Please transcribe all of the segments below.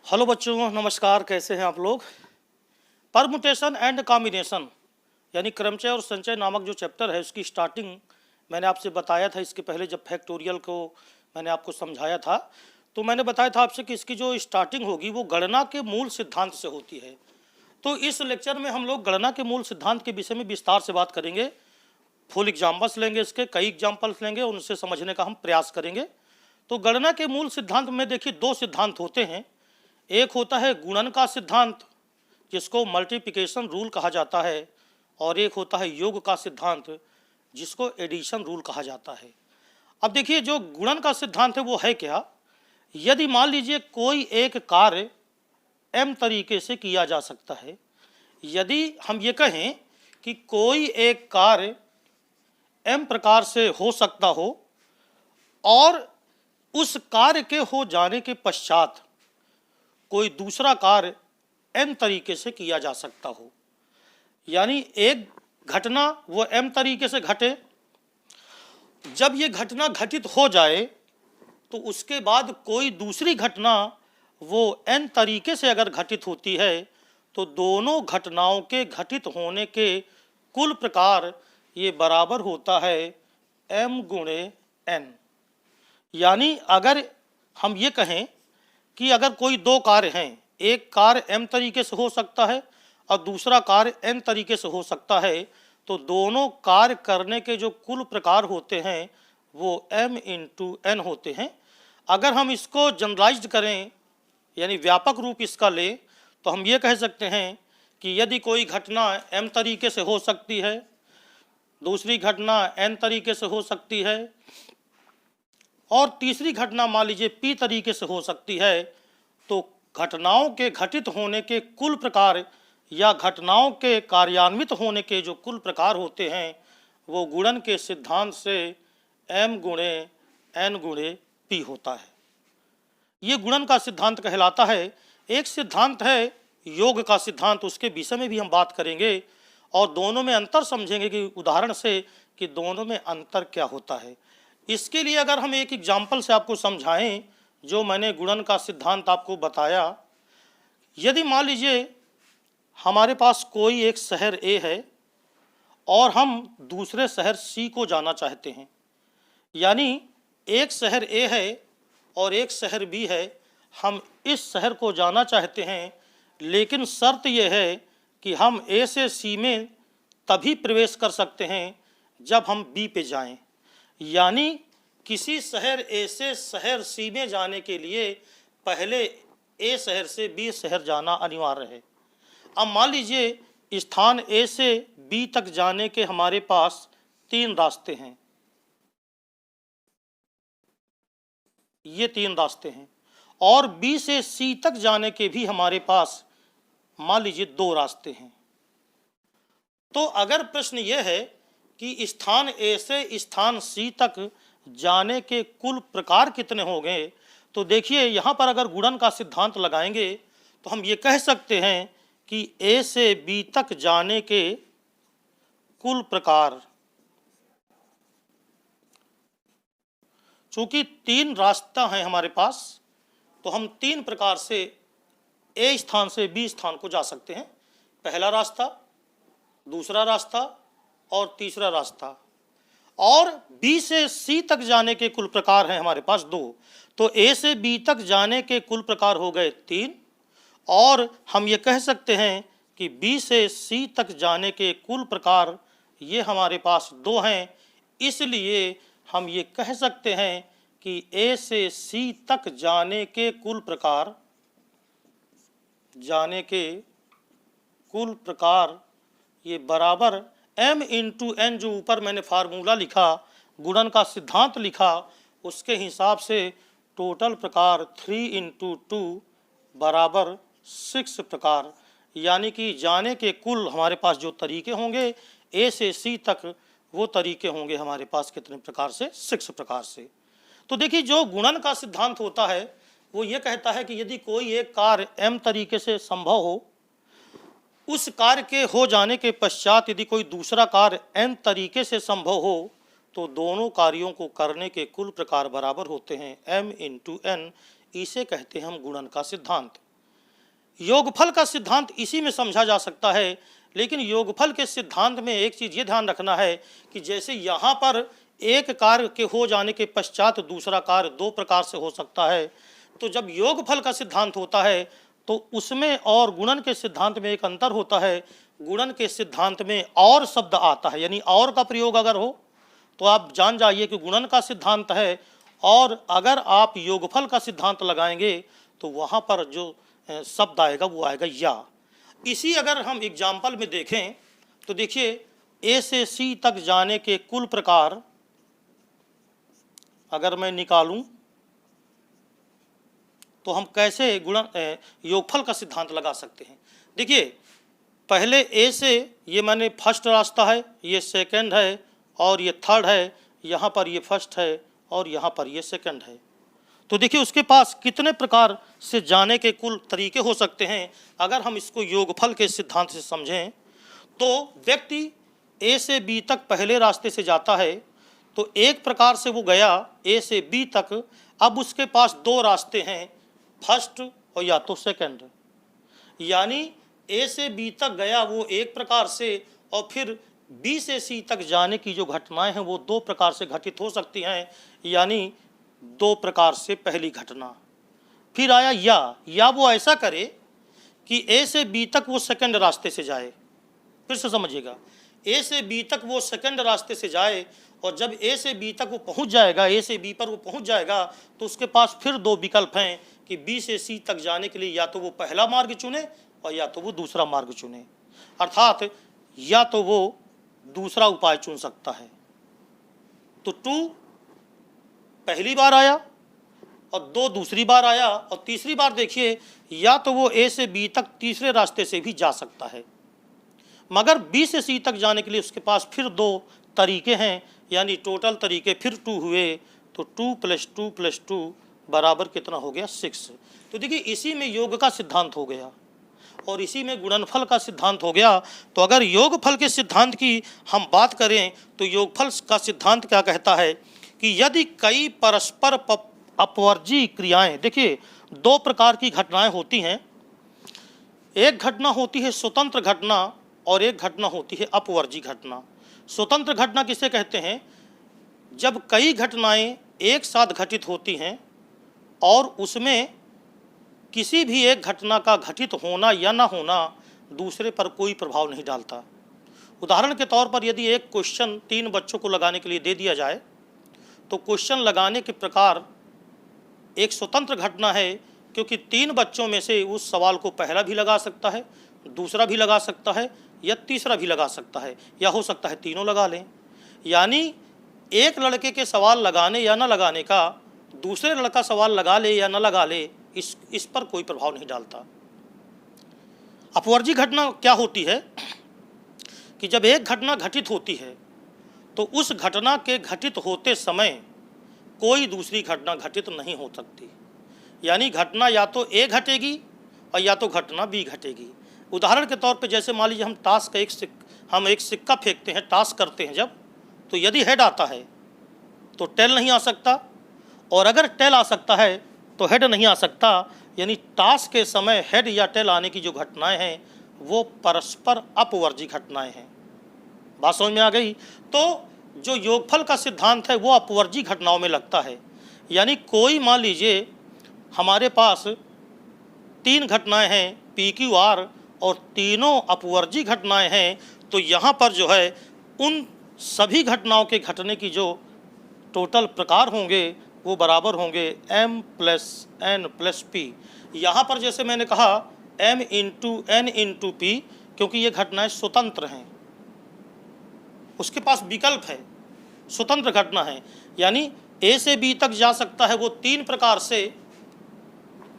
Hello बच्चों, नमस्कार। कैसे हैं आप लोग। परमुटेशन एंड कॉम्बिनेशन यानी क्रमचय और संचय नामक जो चैप्टर है उसकी स्टार्टिंग मैंने आपसे बताया था। इसके पहले जब फैक्टोरियल को मैंने आपको समझाया था तो मैंने बताया था आपसे कि इसकी जो स्टार्टिंग होगी वो गणना के मूल सिद्धांत से होती है। तो इस लेक्चर में हम लोग गणना के मूल सिद्धांत के विषय में विस्तार से बात करेंगे। फुल एग्जाम्पल्स लेंगे, इसके कई एग्जाम्पल्स लेंगे, उनसे समझने का हम प्रयास करेंगे। तो गणना के मूल सिद्धांत में देखिए दो सिद्धांत होते हैं। एक होता है गुणन का सिद्धांत जिसको मल्टीप्लिकेशन रूल कहा जाता है, और एक होता है योग का सिद्धांत जिसको एडिशन रूल कहा जाता है। अब देखिए जो गुणन का सिद्धांत है वो है क्या। यदि मान लीजिए कोई एक कार्य m तरीके से किया जा सकता है, यदि हम ये कहें कि कोई एक कार्य m प्रकार से हो सकता हो और उस कार्य के हो जाने के पश्चात कोई दूसरा कार्य n तरीके से किया जा सकता हो, यानी एक घटना वो m तरीके से घटे। जब ये घटना घटित हो जाए तो उसके बाद कोई दूसरी घटना वो n तरीके से अगर घटित होती है तो दोनों घटनाओं के घटित होने के कुल प्रकार ये बराबर होता है m गुणे n। यानी अगर हम ये कहें कि अगर कोई दो कार्य हैं, एक कार्य m तरीके से हो सकता है और दूसरा कार्य n तरीके से हो सकता है, तो दोनों कार्य करने के जो कुल प्रकार होते हैं वो m इंटू n होते हैं। अगर हम इसको जनरलाइज्ड करें यानी व्यापक रूप इसका लें तो हम ये कह सकते हैं कि यदि कोई घटना m तरीके से हो सकती है, दूसरी घटना n तरीके से हो सकती है और तीसरी घटना मान लीजिए p तरीके से हो सकती है, तो घटनाओं के घटित होने के कुल प्रकार या घटनाओं के कार्यान्वित होने के जो कुल प्रकार होते हैं वो गुणन के सिद्धांत से m गुणे n गुणे p होता है। ये गुणन का सिद्धांत कहलाता है। एक सिद्धांत है योग का सिद्धांत, उसके विषय में भी हम बात करेंगे और दोनों में अंतर समझेंगे कि उदाहरण से कि दोनों में अंतर क्या होता है। इसके लिए अगर हम एक एग्जाम्पल से आपको समझाएं जो मैंने गुणन का सिद्धांत आपको बताया। यदि मान लीजिए हमारे पास कोई एक शहर A है और हम दूसरे शहर C को जाना चाहते हैं, यानी एक शहर A है और एक शहर B है। हम इस शहर को जाना चाहते हैं, लेकिन शर्त यह है कि हम A से C में तभी प्रवेश कर सकते हैं जब हम B पे जाएं। यानी किसी शहर A से शहर C में जाने के लिए पहले A शहर से B शहर जाना अनिवार्य है। अब मान लीजिए स्थान A से B तक जाने के हमारे पास तीन रास्ते हैं, ये तीन रास्ते हैं, और B से C तक जाने के भी हमारे पास मान लीजिए दो रास्ते हैं। तो अगर प्रश्न यह है कि स्थान A से स्थान C तक जाने के कुल प्रकार कितने हो गए, तो देखिए यहाँ पर अगर गुणन का सिद्धांत लगाएंगे तो हम ये कह सकते हैं कि A से B तक जाने के कुल प्रकार, चूंकि तीन रास्ता है हमारे पास, तो हम तीन प्रकार से A स्थान से B स्थान को जा सकते हैं। पहला रास्ता, दूसरा रास्ता और तीसरा रास्ता। और B से C तक जाने के कुल प्रकार हैं हमारे पास दो, तो A से B तक जाने के कुल प्रकार हो गए तीन, और हम ये कह सकते हैं कि B से C तक जाने के कुल प्रकार ये हमारे पास दो हैं। इसलिए हम ये कह सकते हैं कि A से C तक जाने के कुल प्रकार ये बराबर m इंटू n, जो ऊपर मैंने फार्मूला लिखा, गुणन का सिद्धांत लिखा, उसके हिसाब से टोटल प्रकार 3 इंटू 2 बराबर 6 प्रकार। यानी कि जाने के कुल हमारे पास जो तरीके होंगे A से C तक, वो तरीके होंगे हमारे पास कितने प्रकार से, 6 प्रकार से। तो देखिए जो गुणन का सिद्धांत होता है वो ये कहता है कि यदि कोई एक कार्य m तरीके से संभव हो, उस कार्य के हो जाने के पश्चात यदि कोई दूसरा कार्य n तरीके से संभव हो तो दोनों कार्यों को करने के कुल प्रकार बराबर होते हैं m इंटू n। इसे कहते हैं हम गुणन का सिद्धांत। योगफल का सिद्धांत इसी में समझा जा सकता है, लेकिन योगफल के सिद्धांत में एक चीज़ ये ध्यान रखना है कि जैसे यहाँ पर एक कार्य के हो जाने के पश्चात दूसरा कार्य दो प्रकार से हो सकता है, तो जब योगफल का सिद्धांत होता है तो उसमें और गुणन के सिद्धांत में एक अंतर होता है। गुणन के सिद्धांत में और शब्द आता है, यानी और का प्रयोग अगर हो तो आप जान जाइए कि गुणन का सिद्धांत है, और अगर आप योगफल का सिद्धांत लगाएंगे तो वहाँ पर जो शब्द आएगा वो आएगा या। इसी अगर हम एग्जाम्पल में देखें तो देखिए, ए से सी तक जाने के कुल प्रकार अगर मैं निकालूं तो हम कैसे गुणन योगफल का सिद्धांत लगा सकते हैं। देखिए, पहले ए से ये मैंने फर्स्ट रास्ता है, ये सेकंड है और ये थर्ड है, यहाँ पर ये फर्स्ट है और यहाँ पर ये सेकंड है। तो देखिए उसके पास कितने प्रकार से जाने के कुल तरीके हो सकते हैं। अगर हम इसको योगफल के सिद्धांत से समझें तो व्यक्ति ए से बी तक पहले रास्ते से जाता है, तो एक प्रकार से वो गया ए से बी तक। अब उसके पास दो रास्ते हैं, फर्स्ट और या तो सेकंड, यानी ए से बी तक गया वो एक प्रकार से, और फिर बी से सी तक जाने की जो घटनाएं हैं वो दो प्रकार से घटित हो सकती हैं, यानी दो प्रकार से पहली घटना। फिर आया या वो ऐसा करे कि ए से बी तक वो सेकंड रास्ते से जाए। फिर से समझिएगा, ए से बी तक वो सेकंड रास्ते से जाए, और जब ए से बी तक वो पहुंच जाएगा, ए से बी पर वो पहुंच जाएगा, तो उसके पास फिर दो विकल्प हैं कि बी से सी तक जाने के लिए या तो वो पहला मार्ग चुने और या तो वो दूसरा मार्ग चुने, अर्थात या तो वो दूसरा उपाय चुन सकता है। तो 2 पहली बार आया और 2 दूसरी बार आया, और तीसरी बार देखिए या तो वो ए से बी तक तीसरे रास्ते से भी जा सकता है, मगर बी से सी तक जाने के लिए उसके पास फिर 2 तरीके हैं, यानी टोटल तरीके फिर 2 हुए। तो 2 + 2 + 2 बराबर कितना हो गया 6। तो देखिए इसी में योग का सिद्धांत हो गया और इसी में गुणनफल का सिद्धांत हो गया। तो अगर योगफल के सिद्धांत की हम बात करें तो योगफल का सिद्धांत क्या कहता है कि यदि कई परस्पर अपवर्जी क्रियाएं, देखिए 2 प्रकार की घटनाएं होती हैं, एक घटना होती है स्वतंत्र घटना और एक घटना होती है अपवर्जी घटना। स्वतंत्र घटना किसे कहते हैं? जब कई घटनाएं एक साथ घटित होती हैं और उसमें किसी भी एक घटना का घटित होना या ना होना दूसरे पर कोई प्रभाव नहीं डालता। उदाहरण के तौर पर यदि एक क्वेश्चन 3 बच्चों को लगाने के लिए दे दिया जाए तो क्वेश्चन लगाने के प्रकार एक स्वतंत्र घटना है, क्योंकि 3 बच्चों में से उस सवाल को पहला भी लगा सकता है, दूसरा भी लगा सकता है या तीसरा भी लगा सकता है, या हो सकता है तीनों लगा लें। यानी एक लड़के के सवाल लगाने या न लगाने का दूसरे लड़का सवाल लगा ले या न लगा ले, इस पर कोई प्रभाव नहीं डालता। अपवर्जी घटना क्या होती है कि जब एक घटना घटित होती है तो उस घटना के घटित होते समय कोई दूसरी घटना घटित नहीं हो सकती, यानी घटना या तो ए घटेगी और या तो घटना बी घटेगी। उदाहरण के तौर पे जैसे मान लीजिए हम टास का एक सिक्का फेंकते हैं, टास करते हैं जब, तो यदि हेड आता है तो टेल नहीं आ सकता, और अगर टेल आ सकता है तो हेड नहीं आ सकता। यानी टास के समय हेड या टेल आने की जो घटनाएं हैं वो परस्पर अपवर्जी घटनाएं हैं। बात समझ में आ गई? तो जो योगफल का सिद्धांत है वो अपवर्जी घटनाओं में लगता है। यानी कोई मान लीजिए हमारे पास 3 घटनाएं हैं PQR और तीनों अपवर्जी घटनाएं हैं, तो यहाँ पर जो है उन सभी घटनाओं के घटने की जो टोटल प्रकार होंगे वो बराबर होंगे m + n + p। यहाँ पर जैसे मैंने कहा m × n × p, क्योंकि ये घटनाएं स्वतंत्र हैं, उसके पास विकल्प है, स्वतंत्र घटना है, यानी a से b तक जा सकता है वो 3 प्रकार से,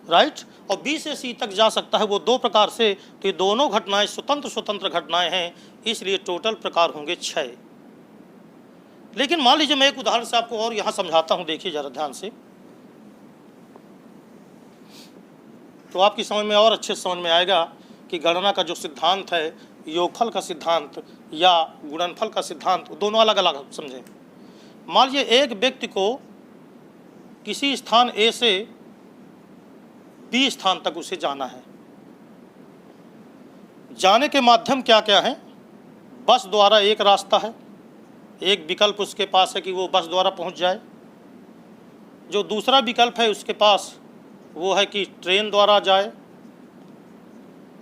राइट, और b से c तक जा सकता है वो 2 प्रकार से। तो ये दोनों घटनाएं स्वतंत्र घटनाएं हैं, इसलिए टोटल प्रकार होंगे 6। लेकिन मान लीजिए मैं एक उदाहरण से आपको और यहाँ समझाता हूँ, देखिए जरा ध्यान से, तो आपकी समझ में और अच्छे समझ में आएगा कि गणना का जो सिद्धांत है, योगफल का सिद्धांत या गुणनफल का सिद्धांत, दोनों अलग अलग समझें। मान लीजिए एक व्यक्ति को किसी स्थान A से B स्थान तक उसे जाना है, जाने के माध्यम क्या क्या हैं? बस द्वारा एक रास्ता है, एक विकल्प उसके पास है कि वो बस द्वारा पहुंच जाए। जो दूसरा विकल्प है उसके पास वो है कि ट्रेन द्वारा जाए,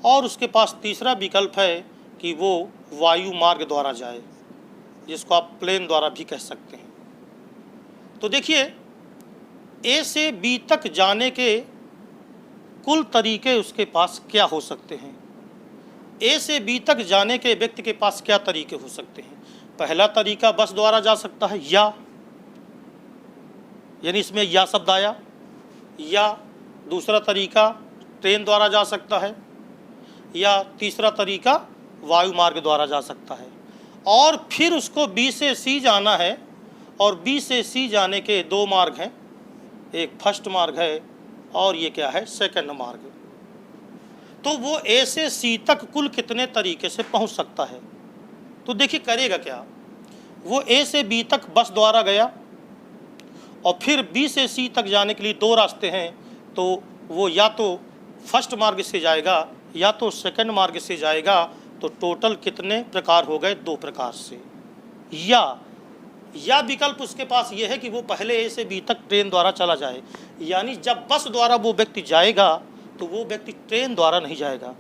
और उसके पास तीसरा विकल्प है कि वो वायु मार्ग द्वारा जाए, जिसको आप प्लेन द्वारा भी कह सकते हैं। तो देखिए, ए से बी तक जाने के कुल तरीके उसके पास क्या हो सकते हैं? ए से बी तक जाने के व्यक्ति के पास क्या तरीके हो सकते हैं? पहला तरीका बस द्वारा जा सकता है, यानी इसमें या शब्द आया, या दूसरा तरीका ट्रेन द्वारा जा सकता है, या तीसरा तरीका वायु मार्ग द्वारा जा सकता है। और फिर उसको बी से सी जाना है, और बी से सी जाने के दो मार्ग हैं, एक फर्स्ट मार्ग है और ये क्या है, सेकंड मार्ग। तो वो ए से सी तक कुल कितने तरीके से पहुंच सकता है? तो देखिए करेगा क्या, वो ए से बी तक बस द्वारा गया, और फिर बी से सी तक जाने के लिए दो रास्ते हैं, तो वो या तो फर्स्ट मार्ग से जाएगा या तो सेकंड मार्ग से जाएगा। तो टोटल कितने प्रकार हो गए? दो प्रकार से। या विकल्प उसके पास ये है कि वो पहले ए से बी तक ट्रेन द्वारा चला जाए, यानी जब बस द्वारा वो व्यक्ति जाएगा तो वो व्यक्ति ट्रेन द्वारा नहीं जाएगा,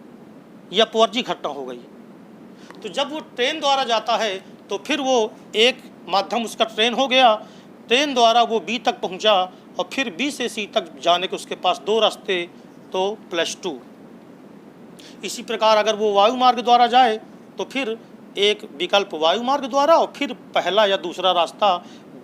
यह अपवर्जी घटना हो गई। तो जब वो ट्रेन द्वारा जाता है तो फिर वो एक माध्यम उसका ट्रेन हो गया, ट्रेन द्वारा वो बी तक पहुंचा, और फिर बी से सी तक जाने के उसके पास दो रास्ते, तो +2। इसी प्रकार अगर वो वायु मार्ग द्वारा जाए तो फिर एक विकल्प वायु मार्ग द्वारा, और फिर पहला या दूसरा रास्ता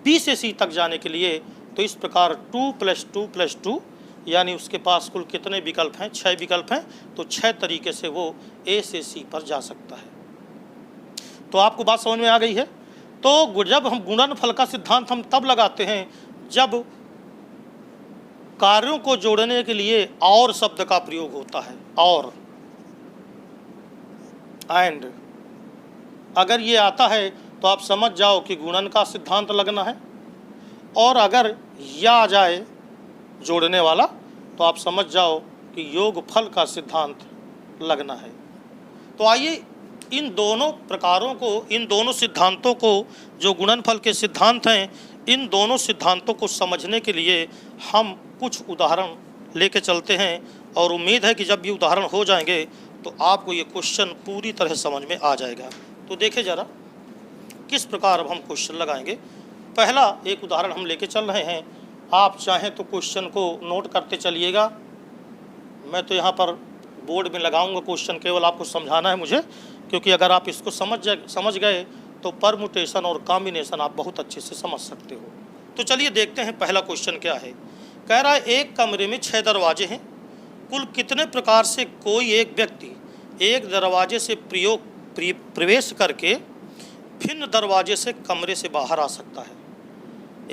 बी से सी तक जाने के लिए। तो इस प्रकार 2 + 2 + 2, यानी उसके पास कुल कितने विकल्प हैं? 6 विकल्प हैं। तो 6 तरीके से वो ए से सी पर जा सकता है। तो आपको बात समझ में आ गई है? तो जब हम गुणनफल का सिद्धांत हम तब लगाते हैं जब कार्यों को जोड़ने के लिए और शब्द का प्रयोग होता है, और एंड अगर ये आता है तो आप समझ जाओ कि गुणन का सिद्धांत लगना है, और अगर या आ जाए जोड़ने वाला तो आप समझ जाओ कि योगफल का सिद्धांत लगना है। तो आइए इन दोनों प्रकारों को, इन दोनों सिद्धांतों को, जो गुणनफल के सिद्धांत हैं, इन दोनों सिद्धांतों को समझने के लिए हम कुछ उदाहरण लेके चलते हैं, और उम्मीद है कि जब ये उदाहरण हो जाएंगे तो आपको ये क्वेश्चन पूरी तरह समझ में आ जाएगा। तो देखिए ज़रा किस प्रकार अब हम क्वेश्चन लगाएंगे। पहला एक उदाहरण हम लेके चल रहे हैं, आप चाहें तो क्वेश्चन को नोट करते चलिएगा। मैं तो यहाँ पर बोर्ड में लगाऊंगा क्वेश्चन, केवल आपको समझाना है मुझे, क्योंकि अगर आप इसको समझ गए तो परमुटेशन और कॉम्बिनेशन आप बहुत अच्छे से समझ सकते हो। तो चलिए देखते हैं पहला क्वेश्चन क्या है। कह रहा है एक कमरे में 6 दरवाजे हैं, कुल कितने प्रकार से कोई एक व्यक्ति एक दरवाजे से प्रवेश करके भिन्न दरवाजे से कमरे से बाहर आ सकता है।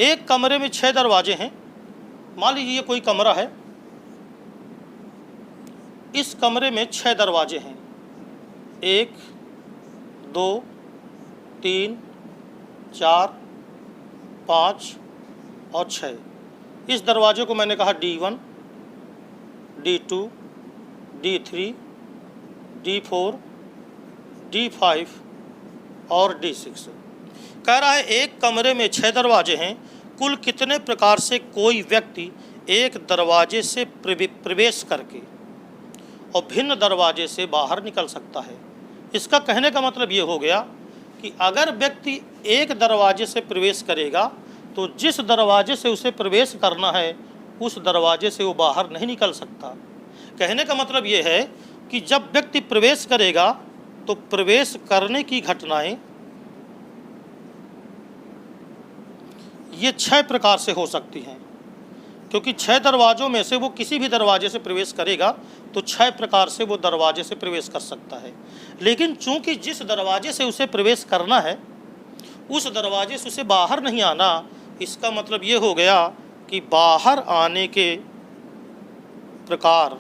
एक कमरे में 6 दरवाजे हैं। मान लीजिए ये कोई कमरा है, इस कमरे में 6 दरवाजे हैं, 1 2 3 4 5 और 6। इस दरवाजे को मैंने कहा D1, D2, D3, D4, D5 और D6। कह रहा है एक कमरे में 6 दरवाजे हैं, कुल कितने प्रकार से कोई व्यक्ति एक दरवाजे से प्रवेश करके और भिन्न दरवाजे से बाहर निकल सकता है। इसका कहने का मतलब ये हो गया कि अगर व्यक्ति एक दरवाजे से प्रवेश करेगा तो जिस दरवाजे से उसे प्रवेश करना है उस दरवाजे से वो बाहर नहीं निकल सकता। कहने का मतलब ये है कि जब व्यक्ति प्रवेश करेगा तो प्रवेश करने की घटनाएं ये 6 प्रकार से हो सकती हैं, क्योंकि 6 दरवाज़ों में से वो किसी भी दरवाजे से प्रवेश करेगा तो 6 प्रकार से वो दरवाजे से प्रवेश कर सकता है। लेकिन चूंकि जिस दरवाजे से उसे प्रवेश करना है उस दरवाजे से उसे बाहर नहीं आना, इसका मतलब ये हो गया कि बाहर आने के प्रकार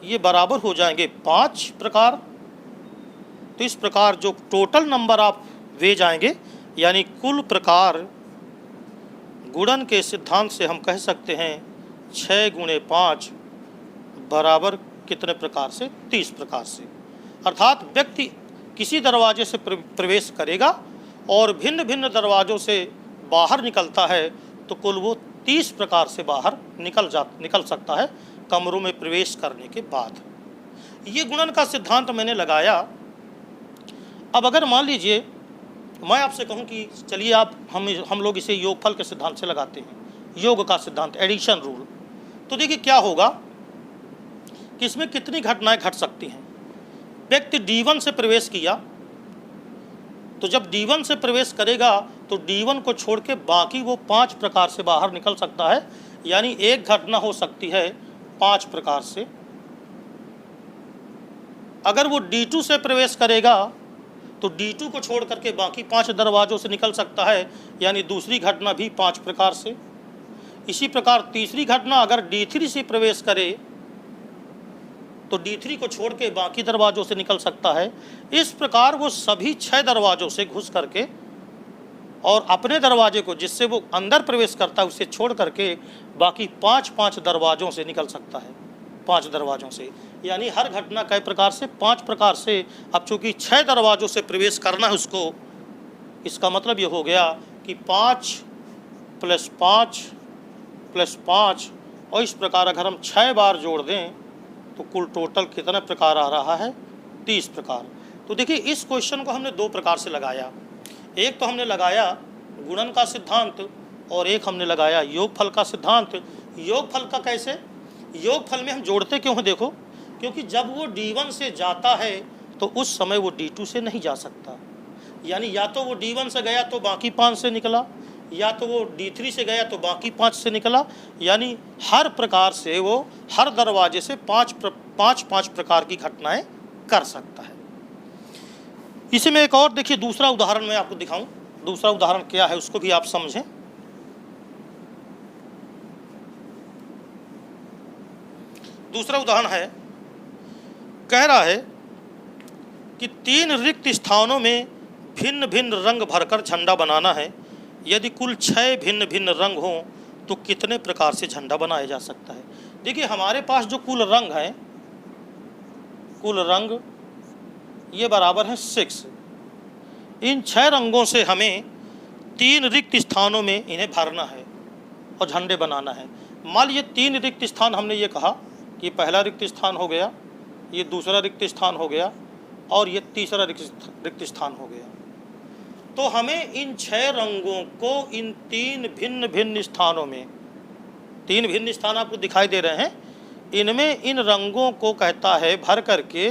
ये बराबर हो जाएंगे 5 प्रकार। तो इस प्रकार जो टोटल नंबर आप वे जाएंगे, यानी कुल प्रकार गुणन के सिद्धांत से हम कह सकते हैं 6 × 5 बराबर कितने प्रकार से? 30 प्रकार से। अर्थात व्यक्ति किसी दरवाजे से प्रवेश करेगा और भिन्न भिन्न दरवाज़ों से बाहर निकलता है तो कुल वो 30 प्रकार से बाहर निकल सकता है कमरों में प्रवेश करने के बाद। ये गुणन का सिद्धांत मैंने लगाया। अब अगर मान लीजिए मैं आपसे कहूं कि चलिए आप हम लोग इसे योगफल के सिद्धांत से लगाते हैं, योग का सिद्धांत, एडिशन रूल, तो देखिए क्या होगा कि इसमें कितनी घटनाएं घट सकती हैं। व्यक्ति D1 से प्रवेश किया तो जब D1 से प्रवेश करेगा तो D1 को छोड़ के बाकी वो 5 प्रकार से बाहर निकल सकता है, यानी एक घटना हो सकती है 5 प्रकार से। अगर वो D2 से प्रवेश करेगा तो D2 को छोड़ करके बाकी 5 दरवाज़ों से निकल सकता है, यानी दूसरी घटना भी 5 प्रकार से। इसी प्रकार तीसरी घटना अगर D3 से प्रवेश करे तो D3 को छोड़ के बाकी दरवाज़ों से निकल सकता है। इस प्रकार वो सभी 6 दरवाज़ों से घुस करके और अपने दरवाजे को जिससे वो अंदर प्रवेश करता है उसे छोड़ करके बाकी 5 दरवाज़ों से निकल सकता है, 5 दरवाज़ों से। यानी हर घटना कई प्रकार से, 5 प्रकार से। अब चूँकि 6 दरवाज़ों से प्रवेश करना है उसको, इसका मतलब ये हो गया कि 5 + 5 + 5, और इस प्रकार अगर हम 6 बार जोड़ दें तो कुल टोटल कितने प्रकार आ रहा है? 30 प्रकार। तो देखिए इस क्वेश्चन को हमने 2 प्रकार से लगाया। एक तो हमने लगाया गुणन का सिद्धांत और एक हमने लगाया योगफल का सिद्धांत। योगफल का कैसे? योगफल में हम जोड़ते क्यों हैं? देखो, क्योंकि जब वो D1 से जाता है तो उस समय वो D2 से नहीं जा सकता। यानी या तो वो D1 से गया तो बाकी 5 से निकला, या तो वो D3 से गया तो बाकी 5 से निकला। यानी हर प्रकार से वो हर दरवाजे से 5 प्रकार की घटनाएं कर सकता है। इसी में एक और देखिए दूसरा उदाहरण मैं आपको दिखाऊं। दूसरा उदाहरण क्या है उसको भी आप समझें। दूसरा उदाहरण है, कह रहा है कि 3 रिक्त स्थानों में भिन्न भिन्न रंग भरकर झंडा बनाना है। यदि कुल 6 भिन्न भिन्न रंग हों तो कितने प्रकार से झंडा बनाया जा सकता है? देखिए हमारे पास जो कुल रंग हैं, कुल रंग ये बराबर है 6। इन 6 रंगों से हमें 3 रिक्त स्थानों में इन्हें भरना है और झंडे बनाना है। मान लीजिए 3 रिक्त स्थान हमने ये कहा कि पहला रिक्त स्थान हो गया, ये दूसरा रिक्त स्थान हो गया और ये तीसरा रिक्त स्थान हो गया। तो हमें इन 6 रंगों को इन 3 भिन्न भिन्न स्थानों में, 3 भिन्न स्थान आपको दिखाई दे रहे हैं, इनमें इन रंगों को कहता है भर करके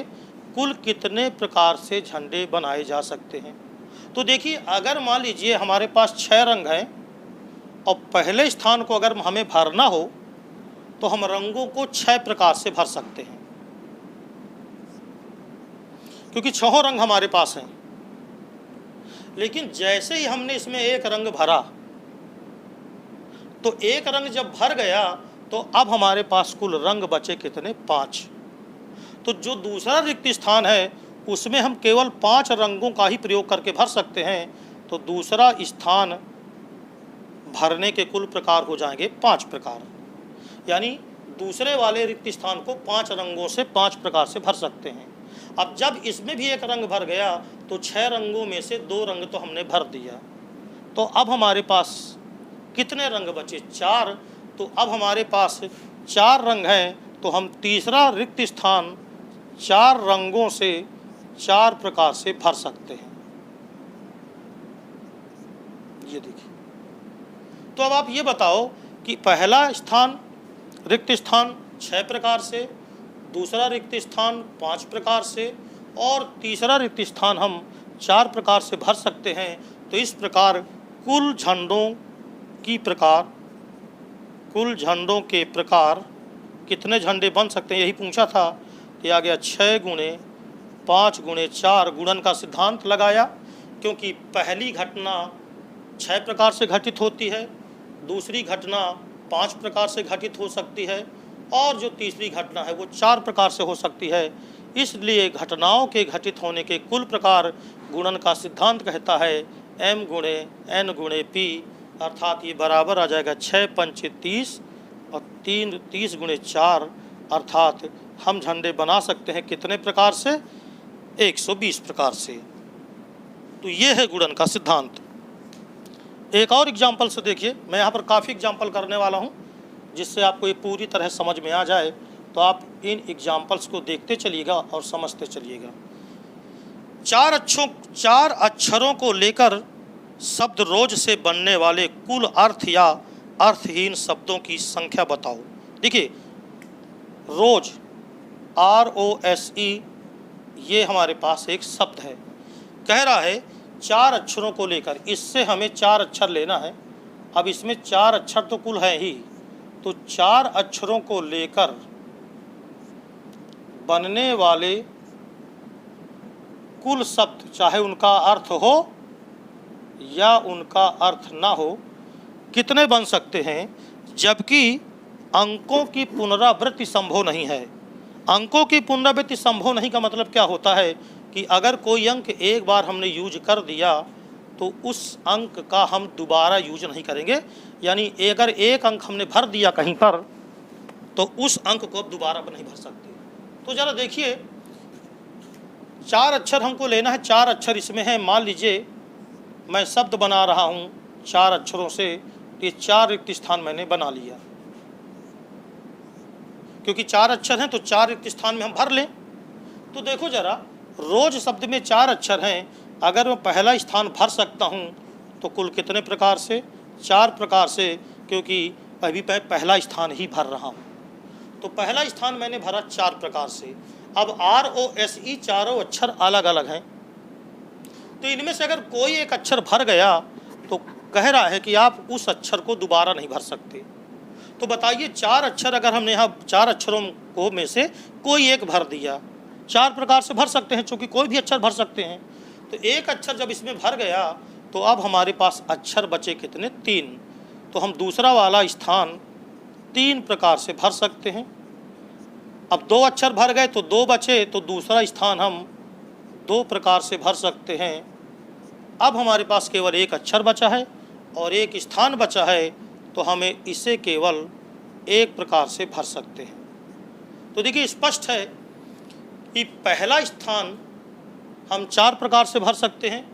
कुल कितने प्रकार से झंडे बनाए जा सकते हैं। तो देखिए अगर मान लीजिए हमारे पास 6 रंग हैं और पहले स्थान को अगर हमें भरना हो तो हम रंगों को 6 प्रकार से भर सकते हैं, क्योंकि 6 रंग हमारे पास हैं। लेकिन जैसे ही हमने इसमें एक रंग भरा तो एक रंग जब भर गया तो अब हमारे पास कुल रंग बचे कितने? 5। तो जो दूसरा रिक्त स्थान है उसमें हम केवल 5 रंगों का ही प्रयोग करके भर सकते हैं। तो दूसरा स्थान भरने के कुल प्रकार हो जाएंगे 5 प्रकार। यानी दूसरे वाले रिक्त स्थान को 5 रंगों से 5 प्रकार से भर सकते हैं। अब जब इसमें भी एक रंग भर गया तो 6 रंगों में से 2 रंग तो हमने भर दिया। तो अब हमारे पास कितने रंग बचे? 4। तो अब हमारे पास 4 रंग हैं, तो हम तीसरा रिक्त स्थान 4 रंगों से 4 प्रकार से भर सकते हैं। ये देखिए, तो अब आप ये बताओ कि पहला स्थान रिक्त स्थान 6 प्रकार से, दूसरा रिक्त स्थान 5 प्रकार से और तीसरा रिक्त स्थान हम 4 प्रकार से भर सकते हैं। तो इस प्रकार कुल झंडों के प्रकार कितने झंडे बन सकते हैं, यही पूछा था। कि आ गया 6 गुणे 5 गुणे 4 गुणन का सिद्धांत लगाया, क्योंकि पहली घटना 6 प्रकार से घटित होती है, दूसरी घटना 5 प्रकार से घटित हो सकती है और जो तीसरी घटना है वो 4 प्रकार से हो सकती है। इसलिए घटनाओं के घटित होने के कुल प्रकार गुणन का सिद्धांत कहता है m गुणे n गुणे p, अर्थात ये बराबर आ जाएगा 6 पंचे 30 और 30 गुणे 4, अर्थात हम झंडे बना सकते हैं कितने प्रकार से? 120 प्रकार से। तो ये है गुणन का सिद्धांत। एक और एग्जाम्पल से देखिए, मैं यहाँ पर काफ़ी एग्जाम्पल करने वाला हूँ जिससे आपको ये पूरी तरह समझ में आ जाए। तो आप इन एग्जाम्पल्स को देखते चलिएगा और समझते चलिएगा। चार अक्षरों को लेकर शब्द रोज से बनने वाले कुल अर्थ या अर्थहीन शब्दों की संख्या बताओ। देखिए, रोज ROSE ये हमारे पास एक शब्द है। कह रहा है 4 अक्षरों को लेकर, इससे हमें 4 अक्षर लेना है। अब इसमें 4 अक्षर तो कुल है ही, तो 4 अक्षरों को लेकर बनने वाले कुल शब्द, चाहे उनका अर्थ हो या उनका अर्थ ना हो, कितने बन सकते हैं, जबकि अंकों की पुनरावृत्ति संभव नहीं है। अंकों की पुनरावृत्ति संभव नहीं का मतलब क्या होता है कि अगर कोई अंक एक बार हमने यूज कर दिया तो उस अंक का हम दोबारा यूज नहीं करेंगे। यानी अगर एक अंक हमने भर दिया कहीं पर तो उस अंक को अब दोबारा नहीं भर सकते। तो ज़रा देखिए, 4 अक्षर हमको लेना है। 4 अक्षर इसमें है। मान लीजिए मैं शब्द बना रहा हूँ 4 अक्षरों से, तो ये 4 रिक्त स्थान मैंने बना लिया। क्योंकि 4 अक्षर हैं तो 4 रिक्त स्थान में हम भर लें। तो देखो ज़रा, रोज शब्द में 4 अक्षर हैं, अगर मैं पहला स्थान भर सकता हूँ तो कुल कितने प्रकार से, 4 प्रकार से, क्योंकि अभी मैं पहला स्थान ही भर रहा हूँ। तो पहला स्थान मैंने भरा 4 प्रकार से। अब ROSE चारों अक्षर अलग अलग हैं, तो इनमें से अगर कोई एक अक्षर भर गया तो कह रहा है कि आप उस अक्षर को दोबारा नहीं भर सकते। तो बताइए, 4 अक्षर अगर हमने यहाँ 4 अक्षरों को में से कोई एक भर दिया, 4 प्रकार से भर सकते हैं, चूँकि कोई भी अक्षर भर सकते हैं। तो एक अक्षर जब इसमें भर गया तो अब हमारे पास अक्षर बचे कितने, 3। तो हम दूसरा वाला स्थान 3 प्रकार से भर सकते हैं। अब 2 अक्षर भर गए तो 2 बचे, तो दूसरा स्थान हम 2 प्रकार से भर सकते हैं। अब हमारे पास केवल एक अक्षर बचा है और एक स्थान बचा है, तो हमें इसे केवल एक प्रकार से भर सकते हैं। तो देखिए, स्पष्ट है कि पहला स्थान हम 4 प्रकार से भर सकते हैं,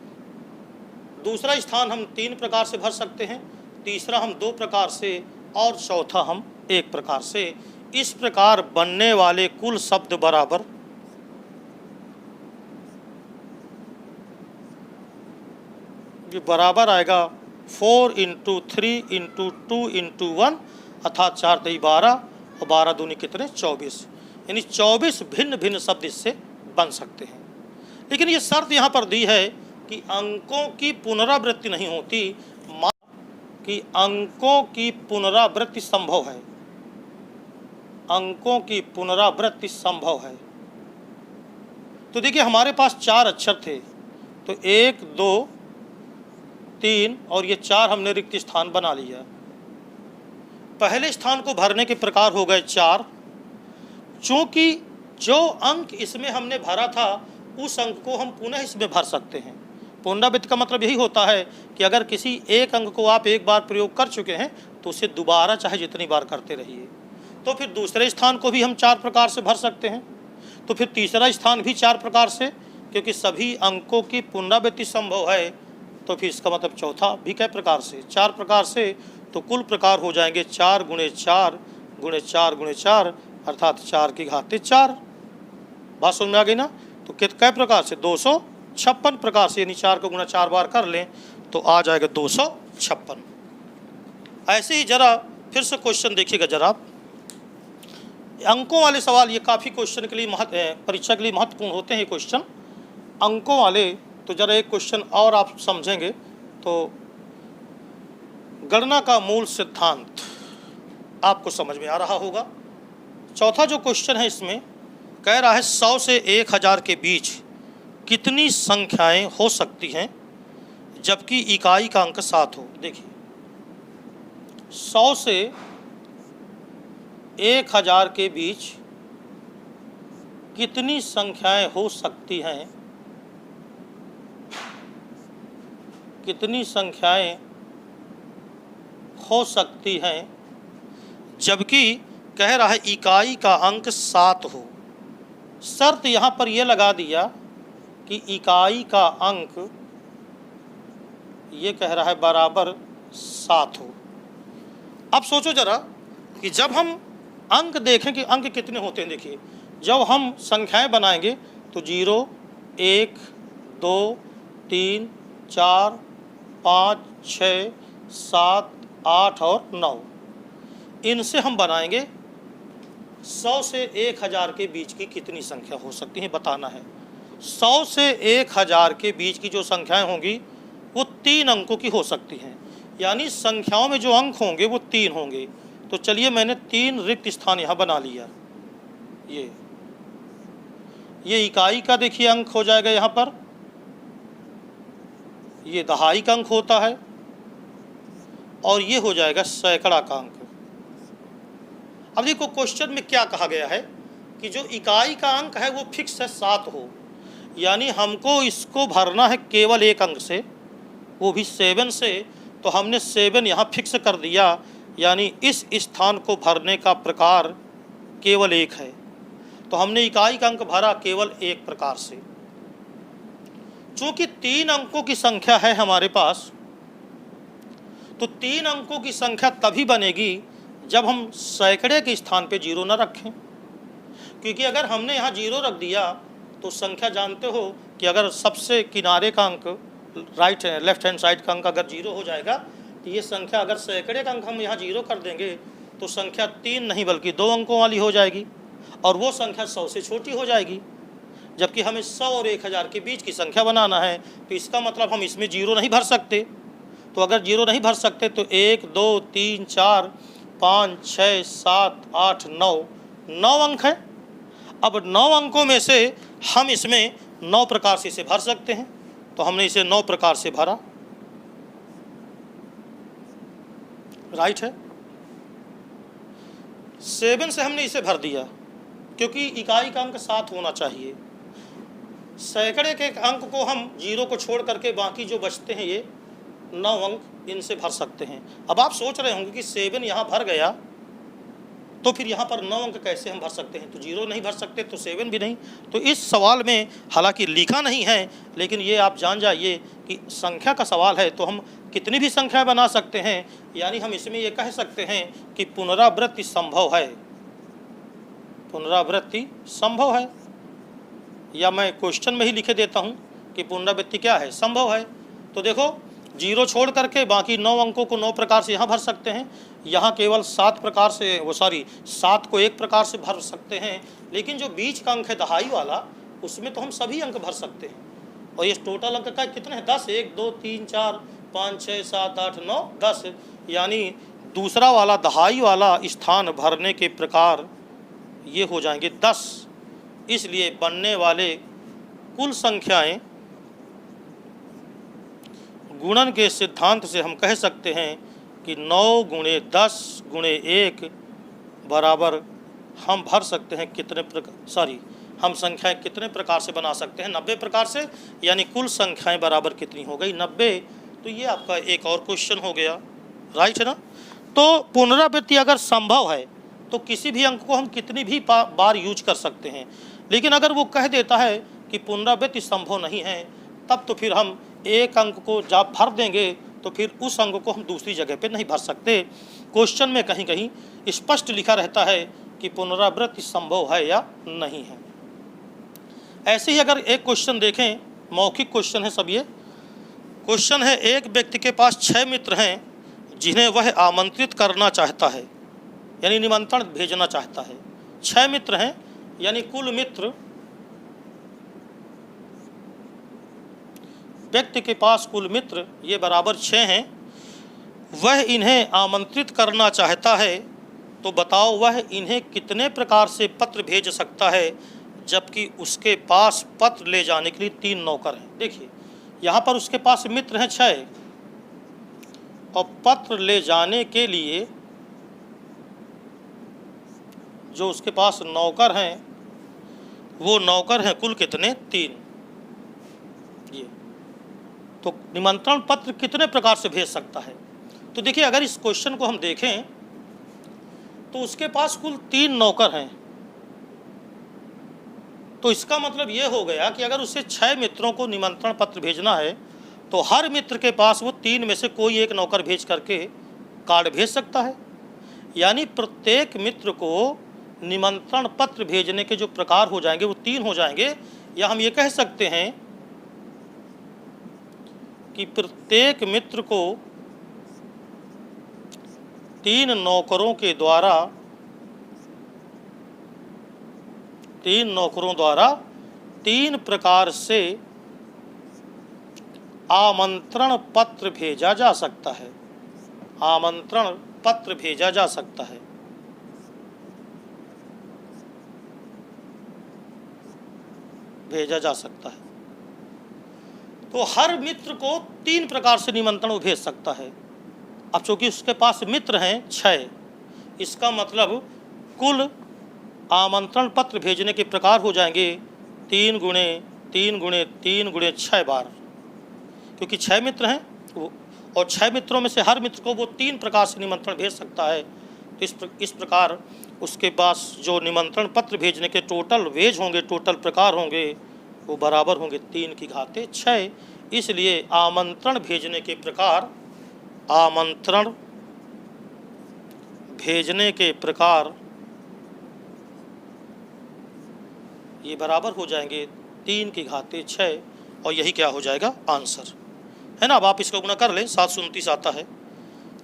दूसरा स्थान हम 3 प्रकार से भर सकते हैं, तीसरा हम 2 प्रकार से और चौथा हम 1 प्रकार से। इस प्रकार बनने वाले कुल शब्द बराबर ये बराबर आएगा 4 × 3 × 2 × 1, अर्थात 4 × 12 और 12 दूनी कितने, 24। यानी 24 भिन्न भिन्न शब्द इससे बन सकते हैं। लेकिन ये शर्त यहाँ पर दी है कि अंकों की पुनरावृत्ति नहीं होती, कि अंकों की पुनरावृत्ति संभव है। अंकों की पुनरावृत्ति संभव है। तो देखिए, हमारे पास 4 अक्षर थे, तो 1 2 3 और ये 4 हमने रिक्त स्थान बना लिया। पहले स्थान को भरने के प्रकार हो गए 4। चूँकि जो अंक इसमें हमने भरा था उस अंक को हम पुनः इसमें भर सकते हैं। पुनरावृत्ति का मतलब यही होता है कि अगर किसी एक अंक को आप एक बार प्रयोग कर चुके हैं तो उसे दोबारा चाहे जितनी बार करते रहिए। तो फिर दूसरे स्थान को भी हम 4 प्रकार से भर सकते हैं, तो फिर तीसरा स्थान भी 4 प्रकार से, क्योंकि सभी अंकों की पुनरावृत्ति संभव है। तो फिर इसका मतलब चौथा भी कई प्रकार से, 4 प्रकार से। तो कुल प्रकार हो जाएंगे 4 × 4 × 4 × 4, अर्थात 4 की घात 4। बात समझ में आ गई ना। तो कै प्रकार से, 256 प्रकार से, यानी 4 को गुणा 4 बार कर लें तो आ जाएगा 256। ऐसे ही जरा फिर से क्वेश्चन देखिएगा जरा। अंकों वाले सवाल ये काफ़ी क्वेश्चन के लिए परीक्षा के लिए महत्वपूर्ण होते हैं क्वेश्चन अंकों वाले। तो जरा एक क्वेश्चन और आप समझेंगे तो गणना का मूल सिद्धांत आपको समझ में आ रहा होगा। चौथा जो क्वेश्चन है इसमें कह रहा है 100 से 1000 के बीच कितनी संख्याएं हो सकती हैं जबकि इकाई का अंक 7 हो। देखिए, 100 से 1000 के बीच कितनी संख्याएं हो सकती हैं, कितनी संख्याएं हो सकती हैं जबकि कह रहा है इकाई का अंक 7 हो। शर्त यहाँ पर यह लगा दिया कि इकाई का अंक ये कह रहा है बराबर 7 हो। अब सोचो जरा कि जब हम अंक देखें कि अंक कितने होते हैं, देखिए जब हम संख्याएं बनाएंगे तो 0, 1, 2, 3, 4, 5, 6, 7, 8 और 9, इनसे हम बनाएंगे 100 से 1000 के बीच की कितनी संख्या हो सकती है बताना है। 100 से 1000 के बीच की जो संख्याएं होंगी वो 3 अंकों की हो सकती हैं, यानी संख्याओं में जो अंक होंगे वो 3 होंगे। तो चलिए मैंने 3 रिक्त स्थान यहाँ बना लिया। ये इकाई का देखिए अंक हो जाएगा यहाँ पर, ये दहाई का अंक होता है और ये हो जाएगा सैकड़ा का अंक। अब देखो क्वेश्चन में क्या कहा गया है कि जो इकाई का अंक है वो फिक्स है 7 हो, यानी हमको इसको भरना है केवल एक अंक से, वो भी 7 से। तो हमने 7 यहाँ फिक्स कर दिया, यानी इस स्थान को भरने का प्रकार केवल 1 है। तो हमने इकाई का अंक भरा केवल एक प्रकार से। चूंकि 3 अंकों की संख्या है हमारे पास, तो 3 अंकों की संख्या तभी बनेगी जब हम सैकड़े के स्थान पे 0 न रखें, क्योंकि अगर हमने यहाँ 0 रख दिया तो संख्या जानते हो कि अगर सबसे किनारे का अंक लेफ्ट हैंड साइड का अंक अगर 0 हो जाएगा तो ये संख्या, अगर सैकड़े का अंक हम यहाँ 0 कर देंगे तो संख्या 3 नहीं बल्कि 2 अंकों वाली हो जाएगी और वो संख्या 100 से छोटी हो जाएगी। जबकि हमें 100 और 1000 के बीच की संख्या बनाना है, तो इसका मतलब हम इसमें 0 नहीं भर सकते। तो अगर 0 नहीं भर सकते तो 1, 2, 3, 4, 5, 6, 7, 8, 9 अंक है। अब 9 अंकों में से हम इसमें 9 प्रकार से इसे भर सकते हैं, तो हमने इसे 9 प्रकार से भरा, राइट है। 7 से हमने इसे भर दिया क्योंकि इकाई का अंक 7 होना चाहिए। सैकड़े के अंक को हम 0 को छोड़ करके बाकी जो बचते हैं ये 9 अंक इनसे भर सकते हैं। अब आप सोच रहे होंगे कि 7 यहाँ भर गया तो फिर यहाँ पर 9 अंक कैसे हम भर सकते हैं, तो 0 नहीं भर सकते तो 7 भी नहीं। तो इस सवाल में हालांकि लिखा नहीं है, लेकिन ये आप जान जाइए कि संख्या का सवाल है तो हम कितनी भी संख्या बना सकते हैं, यानी हम इसमें ये कह सकते हैं कि पुनरावृत्ति संभव है, पुनरावृत्ति संभव है। या मैं क्वेश्चन में ही लिखे देता हूँ कि पुनरावृत्ति क्या है, संभव है। तो देखो 0 छोड़ करके बाकी 9 अंकों को 9 प्रकार से यहाँ भर सकते हैं, यहाँ केवल 7 प्रकार से 7 को 1 प्रकार से भर सकते हैं, लेकिन जो बीच का अंक है दहाई वाला उसमें तो हम सभी अंक भर सकते हैं। और ये टोटल अंक का कितने हैं, 10, 1, 2, 3, 4, 5, 6, 7, 8, 9, 10, यानी दूसरा वाला दहाई वाला स्थान भरने के प्रकार ये हो जाएंगे 10। इसलिए बनने वाले कुल संख्याएं गुणन के सिद्धांत से हम कह सकते हैं कि 9 गुणे 10 गुणे 1 बराबर हम भर सकते हैं कितने प्रकार, हम संख्याएं कितने प्रकार से बना सकते हैं, 90 प्रकार से, यानी कुल संख्याएं बराबर कितनी हो गई, 90। तो ये आपका एक और क्वेश्चन हो गया, राइट है ना। तो पुनरावृत्ति अगर संभव है तो किसी भी अंक को हम कितनी भी बार यूज कर सकते हैं, लेकिन अगर वो कह देता है कि पुनरावृत्ति संभव नहीं है, तब तो फिर हम एक अंक को जब भर देंगे तो फिर उस अंक को हम दूसरी जगह पे नहीं भर सकते। क्वेश्चन में कहीं कहीं स्पष्ट लिखा रहता है कि पुनरावृत्ति संभव है या नहीं है। ऐसे ही अगर एक क्वेश्चन देखें, मौखिक क्वेश्चन है सब ये। क्वेश्चन है, एक व्यक्ति के पास 6 मित्र हैं जिन्हें वह आमंत्रित करना चाहता है, यानी निमंत्रण भेजना चाहता है। 6 मित्र हैं, यानी कुल मित्र व्यक्ति के पास कुल मित्र ये बराबर 6 हैं। वह इन्हें आमंत्रित करना चाहता है, तो बताओ वह इन्हें कितने प्रकार से पत्र भेज सकता है, जबकि उसके पास पत्र ले जाने के लिए 3 नौकर हैं। देखिए यहाँ पर उसके पास मित्र हैं 6 और पत्र ले जाने के लिए जो उसके पास नौकर हैं वो नौकर हैं कुल कितने, 3। ये तो निमंत्रण पत्र कितने प्रकार से भेज सकता है। तो देखिए अगर इस क्वेश्चन को हम देखें तो उसके पास कुल 3 नौकर हैं। तो इसका मतलब ये हो गया कि अगर उसे 6 मित्रों को निमंत्रण पत्र भेजना है तो हर मित्र के पास वो 3 में से कोई एक नौकर भेज करके कार्ड भेज सकता है। यानी प्रत्येक मित्र को निमंत्रण पत्र भेजने के जो प्रकार हो जाएंगे वो 3 हो जाएंगे, या हम ये कह सकते हैं कि प्रत्येक मित्र को 3 नौकरों द्वारा 3 प्रकार से आमंत्रण पत्र भेजा जा सकता है। आमंत्रण पत्र भेजा जा सकता है। भेजा जा सकता है। तो हर मित्र को 3 प्रकार से निमंत्रण वो भेज सकता है। अब चूंकि उसके पास मित्र हैं 6, इसका मतलब कुल आमंत्रण पत्र भेजने के प्रकार हो जाएंगे 3 गुणे 3 गुणे 3 गुणे 6 बार, क्योंकि 6 मित्र हैं और 6 मित्रों में से हर मित्र को वो 3 प्रकार से निमंत्रण भेज सकता है। तो इस प्रकार उसके पास जो निमंत्रण पत्र भेजने के टोटल वेज होंगे, टोटल प्रकार होंगे, वो बराबर होंगे 3 की घाते 6। इसलिए आमंत्रण भेजने के प्रकार, आमंत्रण भेजने के प्रकार ये बराबर हो जाएंगे 3 की घाते 6, और यही क्या हो जाएगा आंसर, है ना। अब आप इसको गुना कर लें, 729 आता है।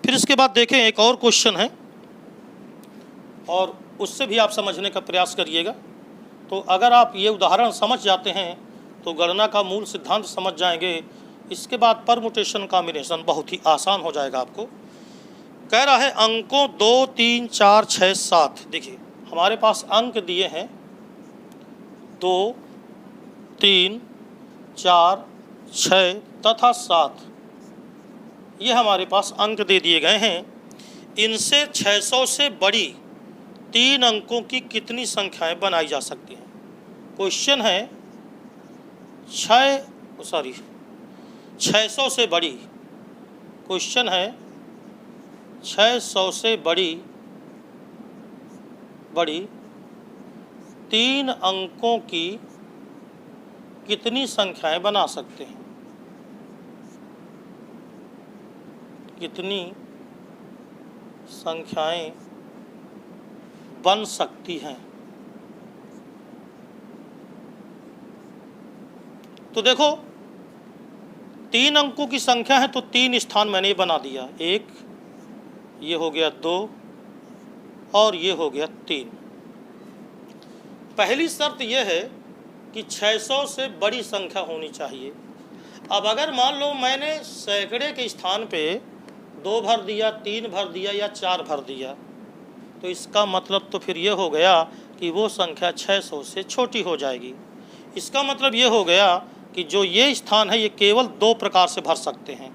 फिर इसके बाद देखें एक और क्वेश्चन है और उससे भी आप समझने का प्रयास करिएगा। तो अगर आप ये उदाहरण समझ जाते हैं तो गणना का मूल सिद्धांत समझ जाएंगे। इसके बाद परमुटेशन कॉम्बिनेशन बहुत ही आसान हो जाएगा आपको। कह रहा है अंकों 2, 3, 4, 6, 7। देखिए हमारे पास अंक दिए हैं 2, 3, 4, 6 तथा 7। ये हमारे पास अंक दे दिए गए हैं। इनसे 600 से बड़ी 3 अंकों की कितनी संख्याएं बनाई जा सकती हैं। क्वेश्चन है 600 से बड़ी, क्वेश्चन है 600 से बड़ी 3 अंकों की कितनी संख्याएं बना सकते हैं। कितनी संख्याएं बन सकती हैं। तो देखो 3 अंकों की संख्या है तो 3 स्थान मैंने बना दिया। 1, ये हो गया 2 और ये हो गया 3। पहली शर्त यह है कि 600 से बड़ी संख्या होनी चाहिए। अब अगर मान लो मैंने सैकड़े के स्थान पे 2 भर दिया, 3 भर दिया या 4 भर दिया, तो इसका मतलब तो फिर ये हो गया कि वो संख्या 600 से छोटी हो जाएगी। इसका मतलब ये हो गया कि जो ये स्थान है ये केवल 2 प्रकार से भर सकते हैं।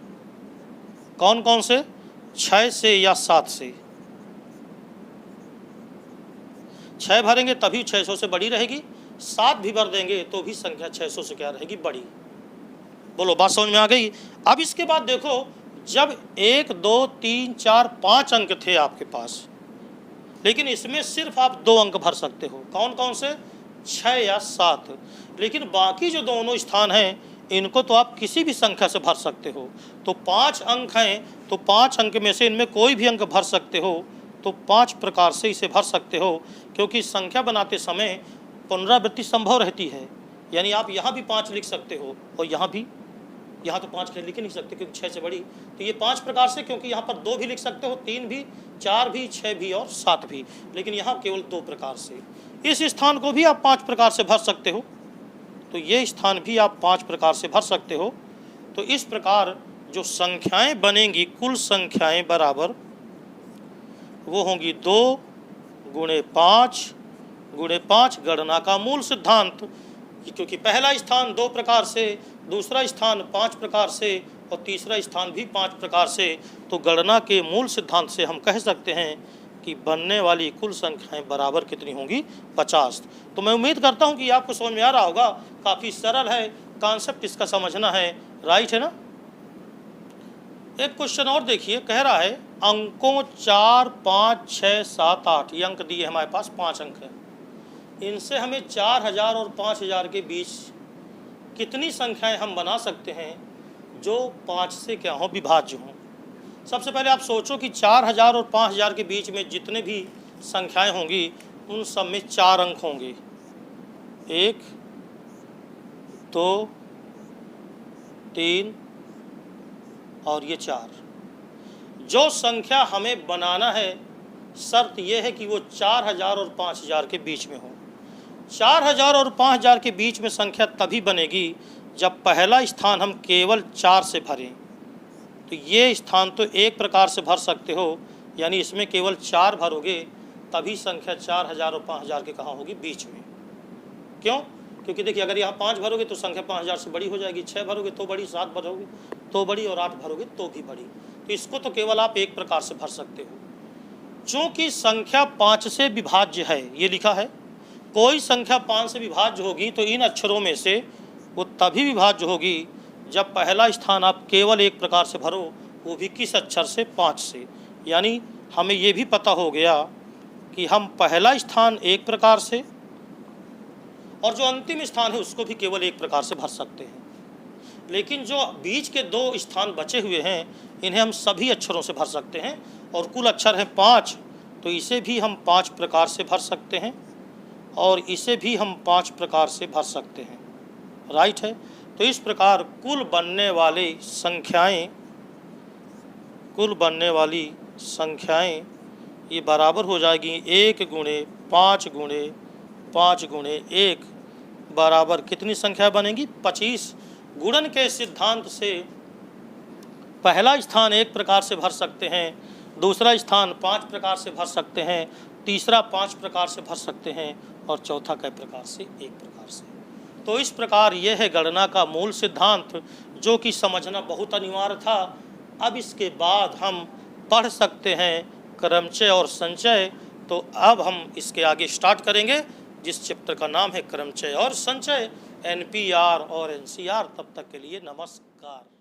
कौन कौन से? 6 से या 7 से। 6 भरेंगे तभी 600 से बड़ी रहेगी, 7 भी भर देंगे तो भी संख्या 600 से क्या रहेगी? बड़ी। बोलो बात समझ में आ गई। अब इसके बाद देखो, जब 1, 2, 3, 4, 5 अंक थे आपके पास, लेकिन इसमें सिर्फ आप 2 अंक भर सकते हो। कौन कौन से? 6 या 7। लेकिन बाकी जो दोनों स्थान हैं इनको तो आप किसी भी संख्या से भर सकते हो। तो 5 अंक हैं तो 5 अंक में से इनमें कोई भी अंक भर सकते हो। तो 5 प्रकार से इसे भर सकते हो, क्योंकि संख्या बनाते समय पुनरावृत्ति संभव रहती है। यानी आप यहाँ भी 5 लिख सकते हो और यहाँ भी, यहाँ तो 5 लिख ही नहीं सकते क्योंकि 6 से बड़ी। तो ये 5 प्रकार से, क्योंकि यहाँ पर 2 भी लिख सकते हो, 3 भी, 4 भी, 6 भी और 7 भी, लेकिन यहाँ केवल 2 प्रकार से। इस स्थान को भी आप 5 प्रकार से भर सकते हो, तो ये स्थान भी आप 5 प्रकार से भर सकते हो। तो इस प्रकार जो संख्याएं बनेंगी, कुल संख्याएं बराबर वो होंगी 2 गुणे 5 गुणे 5 गणना का मूल सिद्धांत। क्योंकि पहला स्थान 2 प्रकार से, दूसरा स्थान 5 प्रकार से और तीसरा स्थान भी 5 प्रकार से, तो गणना के मूल सिद्धांत से हम कह सकते हैं कि बनने वाली कुल संख्याएं बराबर कितनी होंगी? 50। तो मैं उम्मीद करता हूं कि आपको समझ में आ रहा होगा। काफ़ी सरल है, कॉन्सेप्ट इसका समझना है, राइट है ना। एक क्वेश्चन और देखिए, कह रहा है अंकों 4, 5, 6, 7, 8, ये अंक दिए हमारे पास, 5 अंक है। इनसे हमें 4000 और 5000 के बीच कितनी संख्याएं हम बना सकते हैं जो 5 से क्या हो, विभाज्य हों। सबसे पहले आप सोचो कि 4000 और 5000 के बीच में जितने भी संख्याएं होंगी उन सब में 4 अंक होंगे, 1 2 3 और ये 4। जो संख्या हमें बनाना है, शर्त यह है कि वो 4000 और 5000 के बीच में हो। 4000 और 5000 के बीच में संख्या तभी बनेगी जब पहला स्थान हम केवल 4 से भरें। तो ये स्थान तो एक प्रकार से भर सकते हो, यानी इसमें केवल 4 भरोगे तभी संख्या 4000 और 5000 के कहाँ होगी, बीच में। क्यों? क्योंकि देखिए, अगर यहाँ 5 भरोगे तो संख्या 5000 से बड़ी हो जाएगी, 6 भरोगे तो बड़ी, 7 भरोगे तो बड़ी और 8 भरोगे तो भी बड़ी। तो इसको तो केवल आप एक प्रकार से भर सकते हो। चूँकि संख्या 5 से विभाज्य है, ये लिखा है, कोई संख्या 5 से विभाज्य होगी तो इन अक्षरों में से वो तभी विभाज्य होगी जब पहला स्थान आप केवल एक प्रकार से भरो, वो भी किस अक्षर से, 5 से। यानी हमें ये भी पता हो गया कि हम पहला स्थान एक प्रकार से और जो अंतिम स्थान है उसको भी केवल एक प्रकार से भर सकते हैं। लेकिन जो बीच के 2 स्थान बचे हुए हैं इन्हें हम सभी अक्षरों से भर सकते हैं, और कुल अक्षर है 5, तो इसे भी हम 5 प्रकार से भर सकते हैं और इसे भी हम 5 प्रकार से भर सकते हैं। राइट है। तो इस प्रकार कुल बनने वाली संख्याएं ये बराबर हो जाएगी 1 गुणे 5 गुणे 5 गुणे 1 बराबर कितनी संख्या बनेगी, 25। गुणन के सिद्धांत से पहला स्थान एक प्रकार से भर सकते हैं, दूसरा स्थान 5 प्रकार से भर सकते हैं, तीसरा 5 प्रकार से भर सकते हैं और चौथा कई प्रकार से, 1 प्रकार से। तो इस प्रकार यह है गणना का मूल सिद्धांत, जो कि समझना बहुत अनिवार्य था। अब इसके बाद हम पढ़ सकते हैं क्रमचय और संचय। तो अब हम इसके आगे स्टार्ट करेंगे, जिस चैप्टर का नाम है क्रमचय और संचय, NPR और NCR। तब तक के लिए नमस्कार।